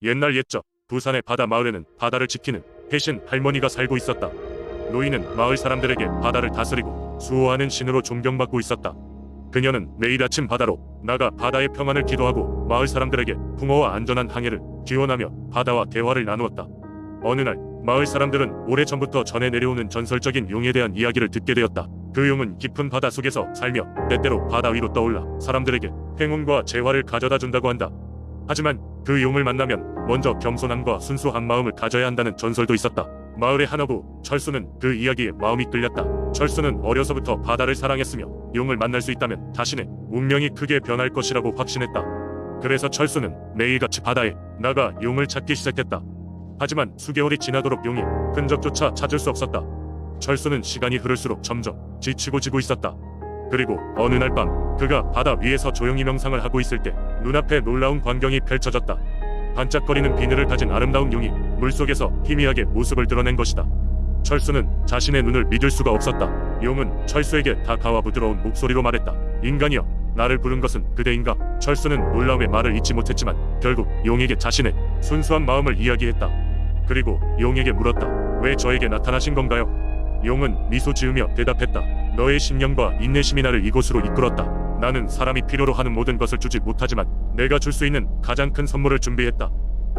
옛날 옛적 부산의 바다 마을에는 바다를 지키는 혜신 할머니가 살고 있었다. 노인은 마을 사람들에게 바다를 다스리고 수호하는 신으로 존경받고 있었다. 그녀는 매일 아침 바다로 나가 바다의 평안을 기도하고 마을 사람들에게 풍어와 안전한 항해를 기원하며 바다와 대화를 나누었다. 어느 날 마을 사람들은 오래전부터 전해 내려오는 전설적인 용에 대한 이야기를 듣게 되었다. 그 용은 깊은 바다 속에서 살며 때때로 바다 위로 떠올라 사람들에게 행운과 재화를 가져다 준다고 한다. 하지만 그 용을 만나면 먼저 겸손함과 순수한 마음을 가져야 한다는 전설도 있었다. 마을의 한어부 철수는 그 이야기에 마음이 끌렸다. 철수는 어려서부터 바다를 사랑했으며 용을 만날 수 있다면 자신의 운명이 크게 변할 것이라고 확신했다. 그래서 철수는 매일같이 바다에 나가 용을 찾기 시작했다. 하지만 수개월이 지나도록 용이 흔적조차 찾을 수 없었다. 철수는 시간이 흐를수록 점점 지치고 지고 있었다. 그리고 어느 날 밤 그가 바다 위에서 조용히 명상을 하고 있을 때 눈앞에 놀라운 광경이 펼쳐졌다. 반짝거리는 비늘을 가진 아름다운 용이 물속에서 희미하게 모습을 드러낸 것이다. 철수는 자신의 눈을 믿을 수가 없었다. 용은 철수에게 다가와 부드러운 목소리로 말했다. 인간이여, 나를 부른 것은 그대인가? 철수는 놀라움의 말을 잊지 못했지만 결국 용에게 자신의 순수한 마음을 이야기했다. 그리고 용에게 물었다. 왜 저에게 나타나신 건가요? 용은 미소 지으며 대답했다. 너의 신념과 인내심이 나를 이곳으로 이끌었다. 나는 사람이 필요로 하는 모든 것을 주지 못하지만 내가 줄 수 있는 가장 큰 선물을 준비했다.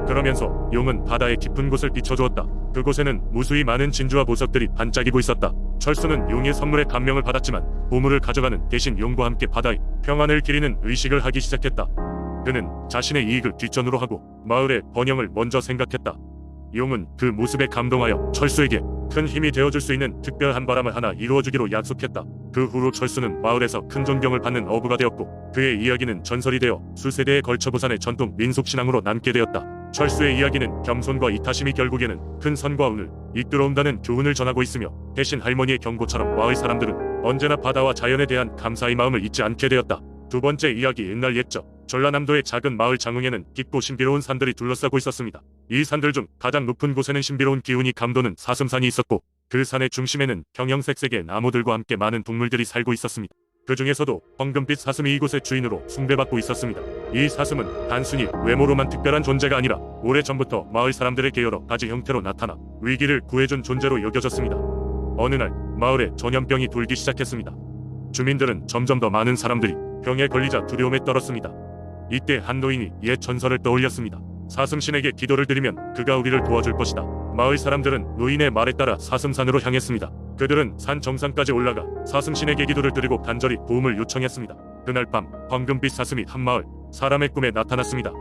그러면서 용은 바다의 깊은 곳을 비춰주었다. 그곳에는 무수히 많은 진주와 보석들이 반짝이고 있었다. 철수는 용의 선물에 감명을 받았지만 보물을 가져가는 대신 용과 함께 바다의 평안을 기리는 의식을 하기 시작했다. 그는 자신의 이익을 뒷전으로 하고 마을의 번영을 먼저 생각했다. 용은 그 모습에 감동하여 철수에게 큰 힘이 되어줄 수 있는 특별한 바람을 하나 이루어주기로 약속했다. 그 후로 철수는 마을에서 큰 존경을 받는 어부가 되었고 그의 이야기는 전설이 되어 수세대에 걸쳐 부산의 전통 민속신앙으로 남게 되었다. 철수의 이야기는 겸손과 이타심이 결국에는 큰 선과 운을 이끌어온다는 교훈을 전하고 있으며 대신 할머니의 경고처럼 마을 사람들은 언제나 바다와 자연에 대한 감사의 마음을 잊지 않게 되었다. 두 번째 이야기. 옛날 옛적 전라남도의 작은 마을 장흥에는 깊고 신비로운 산들이 둘러싸고 있었습니다. 이 산들 중 가장 높은 곳에는 신비로운 기운이 감도는 사슴산이 있었고 그 산의 중심에는 형형색색의 나무들과 함께 많은 동물들이 살고 있었습니다. 그 중에서도 황금빛 사슴이 이곳의 주인으로 숭배받고 있었습니다. 이 사슴은 단순히 외모로만 특별한 존재가 아니라 오래전부터 마을 사람들에게 여러 가지 형태로 나타나 위기를 구해준 존재로 여겨졌습니다. 어느 날 마을에 전염병이 돌기 시작했습니다. 주민들은 점점 더 많은 사람들이 병에 걸리자 두려움에 떨었습니다. 이때 한 노인이 옛 전설을 떠올렸습니다. 사슴신에게 기도를 드리면 그가 우리를 도와줄 것이다. 마을 사람들은 노인의 말에 따라 사슴산으로 향했습니다. 그들은 산 정상까지 올라가 사슴신에게 기도를 드리고 간절히 도움을 요청했습니다. 그날 밤 황금빛 사슴이 한 마을 사람의 꿈에 나타났습니다.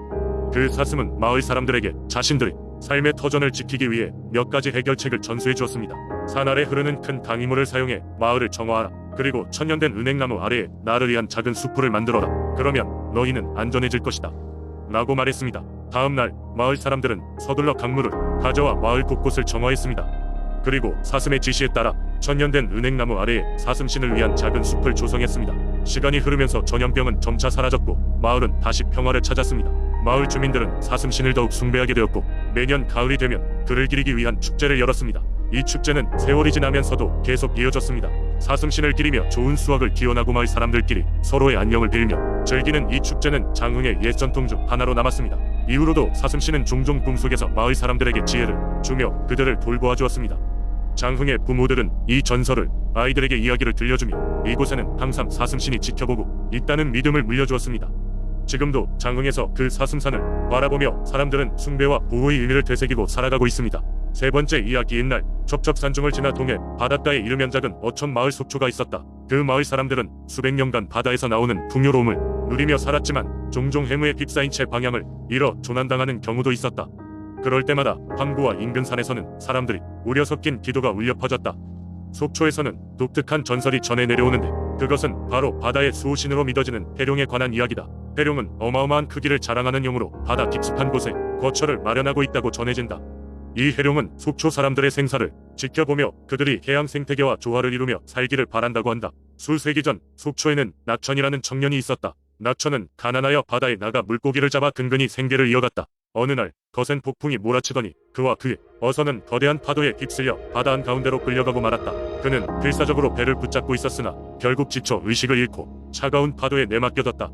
그 사슴은 마을 사람들에게 자신들의 삶의 터전을 지키기 위해 몇 가지 해결책을 전수해 주었습니다. 산 아래 흐르는 큰 강이물을 사용해 마을을 정화하라. 그리고 천년된 은행나무 아래에 나를 위한 작은 숲을 만들어라. 그러면 너희는 안전해질 것이다. 라고 말했습니다. 다음날 마을 사람들은 서둘러 강물을 가져와 마을 곳곳을 정화했습니다. 그리고 사슴의 지시에 따라 천년된 은행나무 아래에 사슴신을 위한 작은 숲을 조성했습니다. 시간이 흐르면서 전염병은 점차 사라졌고 마을은 다시 평화를 찾았습니다. 마을 주민들은 사슴신을 더욱 숭배하게 되었고 매년 가을이 되면 그를 기리기 위한 축제를 열었습니다. 이 축제는 세월이 지나면서도 계속 이어졌습니다. 사슴신을 기리며 좋은 수확을 기원하고 마을 사람들끼리 서로의 안녕을 빌며 즐기는 이 축제는 장흥의 옛 전통 중 하나로 남았습니다. 이후로도 사슴신은 종종 꿈속에서 마을 사람들에게 지혜를 주며 그들을 돌보아 주었습니다. 장흥의 부모들은 이 전설을 아이들에게 이야기를 들려주며 이곳에는 항상 사슴신이 지켜보고 있다는 믿음을 물려주었습니다. 지금도 장흥에서 그 사슴산을 바라보며 사람들은 숭배와 보호의 의미를 되새기고 살아가고 있습니다. 세 번째 이야기. 옛날 첩첩산중을 지나 동해 바닷가에 이르면 작은 어촌 마을 속초가 있었다. 그 마을 사람들은 수백 년간 바다에서 나오는 풍요로움을 누리며 살았지만 종종 해무에 휩싸인 채 방향을 잃어 조난당하는 경우도 있었다. 그럴 때마다 항구와 인근 산에서는 사람들이 우려 섞인 기도가 울려 퍼졌다. 속초에서는 독특한 전설이 전해 내려오는데 그것은 바로 바다의 수호신으로 믿어지는 해룡에 관한 이야기다. 해룡은 어마어마한 크기를 자랑하는 용으로 바다 깊숙한 곳에 거처를 마련하고 있다고 전해진다. 이 해룡은 속초 사람들의 생사를 지켜보며 그들이 해양 생태계와 조화를 이루며 살기를 바란다고 한다. 수세기 전 속초에는 낙천이라는 청년이 있었다. 낙천은 가난하여 바다에 나가 물고기를 잡아 근근히 생계를 이어갔다. 어느 날 거센 폭풍이 몰아치더니 그와 그의 어선은 거대한 파도에 휩쓸려 바다 한가운데로 끌려가고 말았다. 그는 필사적으로 배를 붙잡고 있었으나 결국 지쳐 의식을 잃고 차가운 파도에 내맡겨졌다.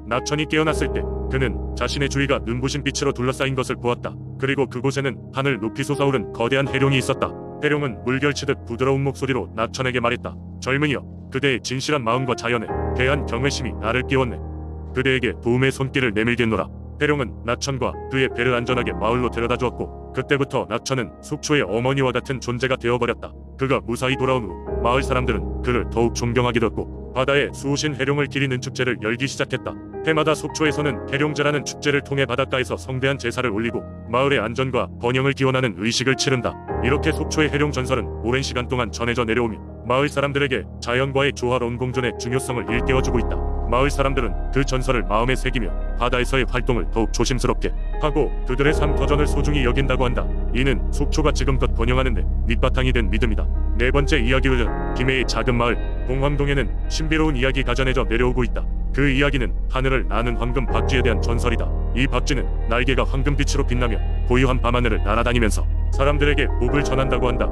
낙천이 깨어났을 때 그는 자신의 주위가 눈부신 빛으로 둘러싸인 것을 보았다. 그리고 그곳에는 하늘 높이 솟아오른 거대한 해룡이 있었다. 해룡은 물결치듯 부드러운 목소리로 낙천에게 말했다. 젊은이여, 그대의 진실한 마음과 자연에 대한 경외심이 나를 깨웠네. 그대에게 도움의 손길을 내밀겠노라. 해룡은 낙천과 그의 배를 안전하게 마을로 데려다 주었고, 그때부터 낙천은 속초의 어머니와 같은 존재가 되어버렸다. 그가 무사히 돌아온 후 마을 사람들은 그를 더욱 존경하게 되었고, 바다에 수호신 해룡을 기리는 축제를 열기 시작했다. 해마다 속초에서는 해룡제라는 축제를 통해 바닷가에서 성대한 제사를 올리고 마을의 안전과 번영을 기원하는 의식을 치른다. 이렇게 속초의 해룡 전설은 오랜 시간 동안 전해져 내려오며 마을 사람들에게 자연과의 조화로운 공존의 중요성을 일깨워주고 있다. 마을 사람들은 그 전설을 마음에 새기며 바다에서의 활동을 더욱 조심스럽게 하고 그들의 삶터전을 소중히 여긴다고 한다. 이는 속초가 지금껏 번영하는데 밑바탕이 된 믿음이다. 네 번째 이야기로는 김해의 작은 마을 봉황동에는 신비로운 이야기가 전해져 내려오고 있다. 그 이야기는 하늘을 나는 황금 박쥐에 대한 전설이다. 이 박쥐는 날개가 황금빛으로 빛나며 고요한 밤하늘을 날아다니면서 사람들에게 복을 전한다고 한다.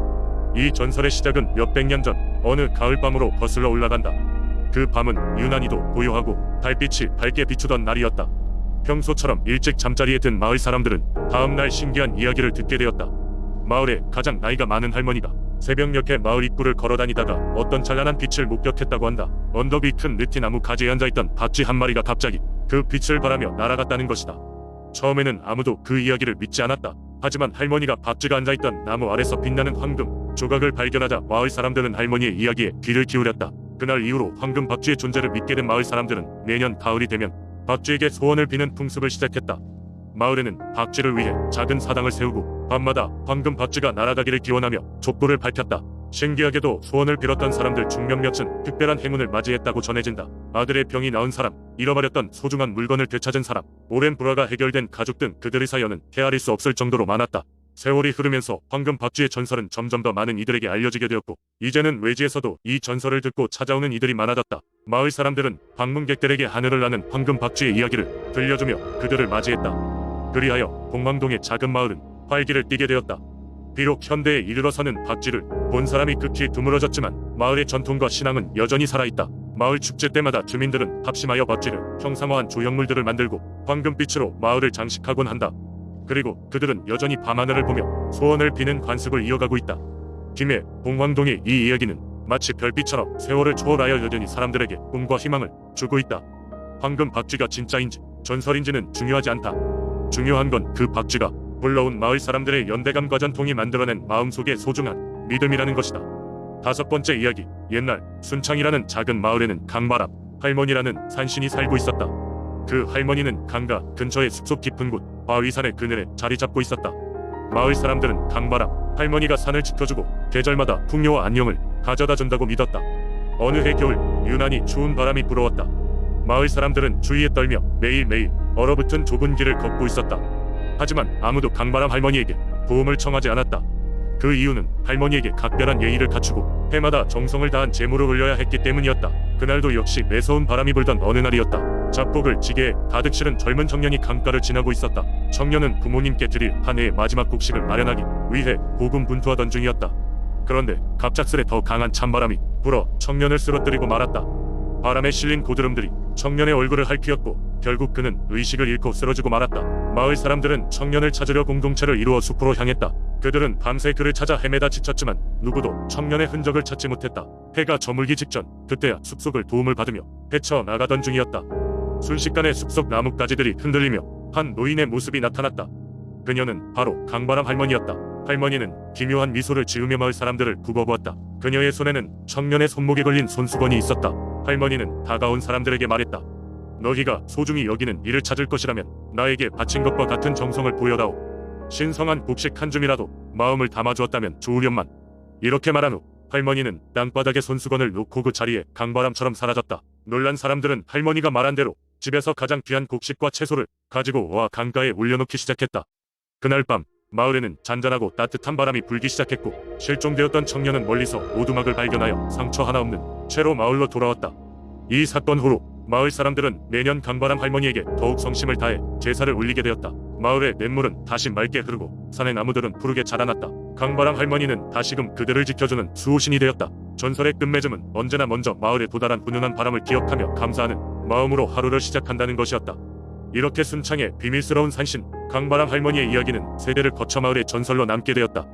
이 전설의 시작은 몇백 년 전 어느 가을밤으로 거슬러 올라간다. 그 밤은 유난히도 고요하고 달빛이 밝게 비추던 날이었다. 평소처럼 일찍 잠자리에 든 마을 사람들은 다음날 신기한 이야기를 듣게 되었다. 마을에 가장 나이가 많은 할머니가 새벽녘에 마을 입구를 걸어다니다가 어떤 찬란한 빛을 목격했다고 한다. 언덕 위 큰 느티나무 가지에 앉아있던 박쥐 한 마리가 갑자기 그 빛을 바라며 날아갔다는 것이다. 처음에는 아무도 그 이야기를 믿지 않았다. 하지만 할머니가 박쥐가 앉아있던 나무 아래서 빛나는 황금 조각을 발견하자 마을 사람들은 할머니의 이야기에 귀를 기울였다. 그날 이후로 황금 박쥐의 존재를 믿게 된 마을 사람들은 매년 가을이 되면 박쥐에게 소원을 비는 풍습을 시작했다. 마을에는 박쥐를 위해 작은 사당을 세우고 밤마다 황금 박쥐가 날아가기를 기원하며 촛불을 밝혔다. 신기하게도 소원을 빌었던 사람들 중 몇몇은 특별한 행운을 맞이했다고 전해진다. 아들의 병이 나은 사람, 잃어버렸던 소중한 물건을 되찾은 사람, 오랜 불화가 해결된 가족 등 그들의 사연은 헤아릴 수 없을 정도로 많았다. 세월이 흐르면서 황금 박쥐의 전설은 점점 더 많은 이들에게 알려지게 되었고, 이제는 외지에서도 이 전설을 듣고 찾아오는 이들이 많아졌다. 마을 사람들은 방문객들에게 하늘을 나는 황금 박쥐의 이야기를 들려주며 그들을 맞이했다. 그리하여 봉황동의 작은 마을은 활기를 띠게 되었다. 비록 현대에 이르러서는 박쥐를 본 사람이 극히 드물어졌지만 마을의 전통과 신앙은 여전히 살아있다. 마을 축제 때마다 주민들은 합심하여 박쥐를 형상화한 조형물들을 만들고 황금빛으로 마을을 장식하곤 한다. 그리고 그들은 여전히 밤하늘을 보며 소원을 비는 관습을 이어가고 있다. 김해 봉황동의 이 이야기는 마치 별빛처럼 세월을 초월하여 여전히 사람들에게 꿈과 희망을 주고 있다. 황금 박쥐가 진짜인지 전설인지는 중요하지 않다. 중요한 건 그 박쥐가 불러온 마을 사람들의 연대감과 전통이 만들어낸 마음속의 소중한 믿음이라는 것이다. 다섯 번째 이야기. 옛날 순창이라는 작은 마을에는 강바람 할머니라는 산신이 살고 있었다. 그 할머니는 강가 근처의 숲속 깊은 곳 바위산의 그늘에 자리 잡고 있었다. 마을 사람들은 강바람 할머니가 산을 지켜주고 계절마다 풍요와 안녕을 가져다 준다고 믿었다. 어느 해 겨울 유난히 추운 바람이 불어왔다. 마을 사람들은 주위에 떨며 매일매일 얼어붙은 좁은 길을 걷고 있었다. 하지만 아무도 강바람 할머니에게 도움을 청하지 않았다. 그 이유는 할머니에게 각별한 예의를 갖추고 해마다 정성을 다한 제물을 올려야 했기 때문이었다. 그날도 역시 매서운 바람이 불던 어느 날이었다. 잡곡을 지게에 가득 실은 젊은 청년이 강가를 지나고 있었다. 청년은 부모님께 드릴 한 해의 마지막 곡식을 마련하기 위해 고군분투하던 중이었다. 그런데 갑작스레 더 강한 찬바람이 불어 청년을 쓰러뜨리고 말았다. 바람에 실린 고드름들이 청년의 얼굴을 핥히었고 결국 그는 의식을 잃고 쓰러지고 말았다. 마을 사람들은 청년을 찾으려 공동체를 이루어 숲으로 향했다. 그들은 밤새 그를 찾아 헤매다 지쳤지만 누구도 청년의 흔적을 찾지 못했다. 해가 저물기 직전 그때야 숲속을 도움을 받으며 헤쳐나가던 중이었다. 순식간에 숲속 나뭇가지들이 흔들리며 한 노인의 모습이 나타났다. 그녀는 바로 강바람 할머니였다. 할머니는 기묘한 미소를 지으며 마을 사람들을 굽어보았다. 그녀의 손에는 청년의 손목에 걸린 손수건이 있었다. 할머니는 다가온 사람들에게 말했다. 너희가 소중히 여기는 이를 찾을 것이라면 나에게 바친 것과 같은 정성을 보여다오. 신성한 곡식 한 줌이라도 마음을 담아주었다면 좋으련만. 이렇게 말한 후 할머니는 땅바닥에 손수건을 놓고 그 자리에 강바람처럼 사라졌다. 놀란 사람들은 할머니가 말한 대로 집에서 가장 귀한 곡식과 채소를 가지고 와 강가에 올려놓기 시작했다. 그날 밤 마을에는 잔잔하고 따뜻한 바람이 불기 시작했고 실종되었던 청년은 멀리서 오두막을 발견하여 상처 하나 없는 채로 마을로 돌아왔다. 이 사건 후로 마을 사람들은 매년 강바람 할머니에게 더욱 성심을 다해 제사를 올리게 되었다. 마을의 냇물은 다시 맑게 흐르고 산의 나무들은 푸르게 자라났다. 강바람 할머니는 다시금 그들을 지켜주는 수호신이 되었다. 전설의 끝맺음은 언제나 먼저 마을에 도달한 훈훈한 바람을 기억하며 감사하는 마음으로 하루를 시작한다는 것이었다. 이렇게 순창의 비밀스러운 산신 강바람 할머니의 이야기는 세대를 거쳐 마을의 전설로 남게 되었다.